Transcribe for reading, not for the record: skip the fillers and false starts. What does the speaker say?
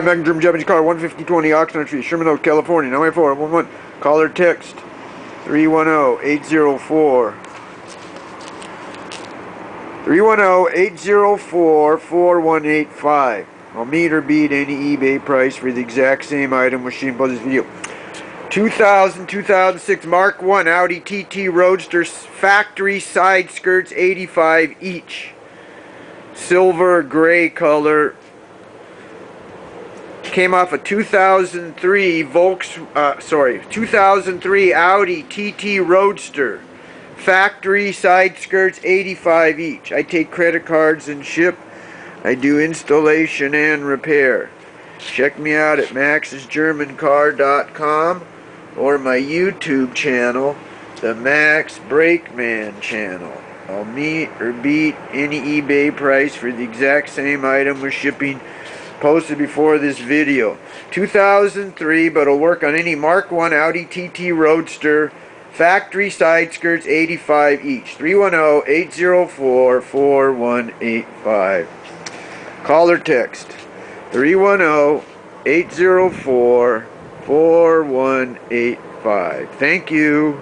5 Magnum German Japanese car, 15020 Oxnard Street, Sherman Oaks, California, 914-11. Call or text 310-804-4185. I'll meet or beat any eBay price for the exact same item with shipping plus this video. 2006 Mark 1 Audi TT Roadster factory side skirts, 85 each. Silver gray color. Came off a 2003 2003 Audi TT Roadster. Factory side skirts, 85 each. I take credit cards and ship. I do installation and repair. Check me out at maxsgermancar.com or my YouTube channel, the Max Brakeman channel. I'll meet or beat any eBay price for the exact same item with shipping posted before this video. 2003, but it'll work on any Mark 1 Audi TT Roadster. Factory side skirts, 85 each. 310-804-4185. Call or text 310-804-4185. Thank you.